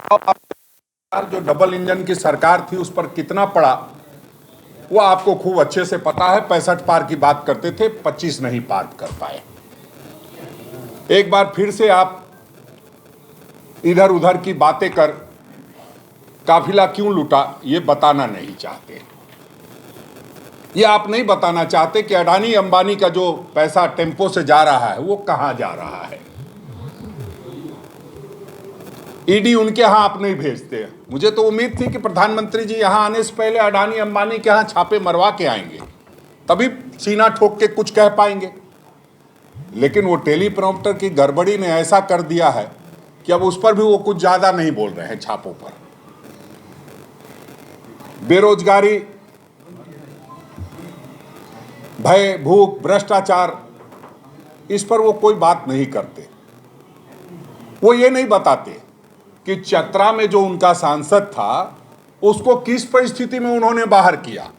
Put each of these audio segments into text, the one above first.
जो double engine की सरकार थी उस पर कितना पड़ा वो आपको खूब अच्छे से पता है। 65 पार की बात करते थे, 25 नहीं पार कर पाए। एक बार फिर से आप इधर उधर की बातें कर काफिला क्यों लूटा ये बताना नहीं चाहते। ये आप नहीं बताना चाहते कि अडानी अंबानी का जो पैसा टेम्पो से जा रहा है वो कहां जा रहा है। ईडी उनके यहां आप नहीं भेजते। मुझे तो उम्मीद थी कि प्रधानमंत्री जी यहां आने से पहले अडानी अंबानी के यहां छापे मरवा के आएंगे, तभी सीना ठोक के कुछ कह पाएंगे। लेकिन वो टेलीप्रॉम्प्टर की गड़बड़ी ने ऐसा कर दिया है कि अब उस पर भी वो कुछ ज्यादा नहीं बोल रहे हैं। छापों पर बेरोजगारी, भय, भूख, भ्रष्टाचार, इस पर वो कोई बात नहीं करते। वो ये नहीं बताते कि चतरा में जो उनका सांसद था उसको किस परिस्थिति में उन्होंने बाहर किया।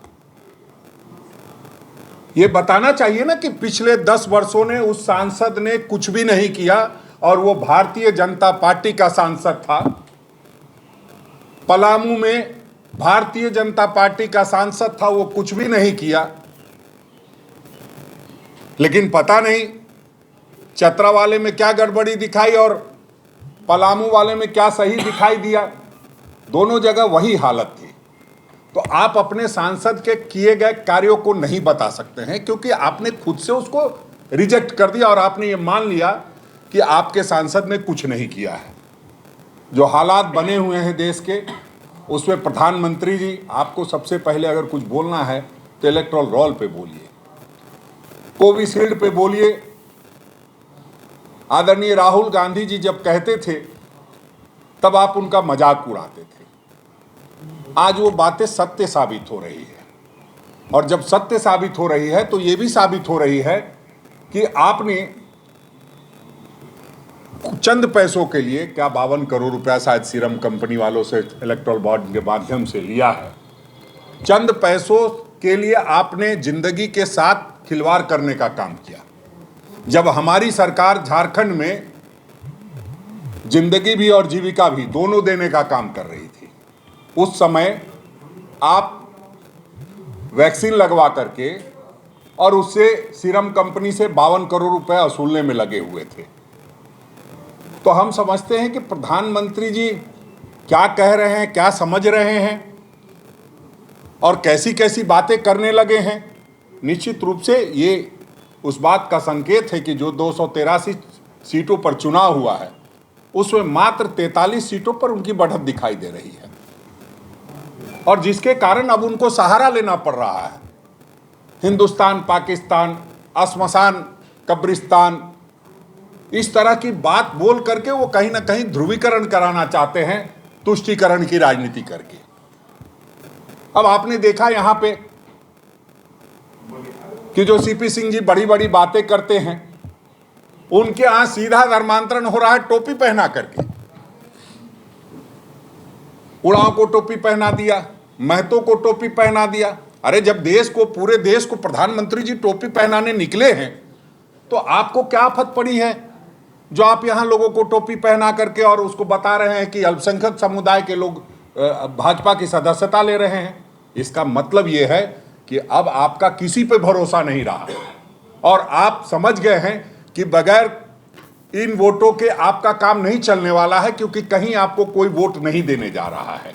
ये बताना चाहिए ना कि पिछले 10 वर्षों ने उस सांसद ने कुछ भी नहीं किया और वो भारतीय जनता पार्टी का सांसद था। पलामू में भारतीय जनता पार्टी का सांसद था, वो कुछ भी नहीं किया। लेकिन पता नहीं चतरा वाले में क्या गड़बड़ी दिखाई और पलामू वाले में क्या सही दिखाई दिया। दोनों जगह वही हालत थी। तो आप अपने सांसद के किए गए कार्यों को नहीं बता सकते हैं क्योंकि आपने खुद से उसको रिजेक्ट कर दिया और आपने ये मान लिया कि आपके सांसद ने कुछ नहीं किया है। जो हालात बने हुए हैं देश के, उसमें प्रधानमंत्री जी आपको सबसे पहले अगर कुछ बोलना है तो इलेक्टोरल रोल पे बोलिए, कोविशील्ड पे बोलिए। आदरणीय राहुल गांधी जी जब कहते थे तब आप उनका मजाक उड़ाते थे। आज वो बातें सत्य साबित हो रही है और जब सत्य साबित हो रही है तो ये भी साबित हो रही है कि आपने चंद पैसों के लिए, क्या 52 करोड़ रुपया शायद सीरम कंपनी वालों से इलेक्टोरल बॉन्ड के माध्यम से लिया है, चंद पैसों के लिए आपने जिंदगी के साथ खिलवाड़ करने का काम किया। जब हमारी सरकार झारखंड में जिंदगी भी और जीविका भी दोनों देने का काम कर रही थी, उस समय आप वैक्सीन लगवा करके और उससे सीरम कंपनी से 52 करोड़ रुपए वसूलने में लगे हुए थे। तो हम समझते हैं कि प्रधानमंत्री जी क्या कह रहे हैं, क्या समझ रहे हैं और कैसी कैसी बातें करने लगे हैं। निश्चित रूप से ये उस बात का संकेत है कि जो 283 सीटों पर चुनाव हुआ है उसमें मात्र 43 सीटों पर उनकी बढ़त दिखाई दे रही है और जिसके कारण अब उनको सहारा लेना पड़ रहा है। हिंदुस्तान, पाकिस्तान, श्मशान, कब्रिस्तान, इस तरह की बात बोल करके वो कहीं ना कहीं ध्रुवीकरण कराना चाहते हैं, तुष्टीकरण की राजनीति करके। अब आपने देखा यहां पे कि जो सीपी सिंह जी बड़ी बड़ी बातें करते हैं, उनके यहां सीधा धर्मांतरण हो रहा है टोपी पहना करके। उड़ाव को टोपी पहना दिया, महतो को टोपी पहना दिया। अरे जब देश को, पूरे देश को प्रधानमंत्री जी टोपी पहनाने निकले हैं तो आपको क्या आफत पड़ी है जो आप यहां लोगों को टोपी पहना करके और उसको बता रहे हैं कि अल्पसंख्यक समुदाय के लोग भाजपा की सदस्यता ले रहे हैं। इसका मतलब यह है कि अब आपका किसी पे भरोसा नहीं रहा और आप समझ गए हैं कि बगैर इन वोटों के आपका काम नहीं चलने वाला है क्योंकि कहीं आपको कोई वोट नहीं देने जा रहा है।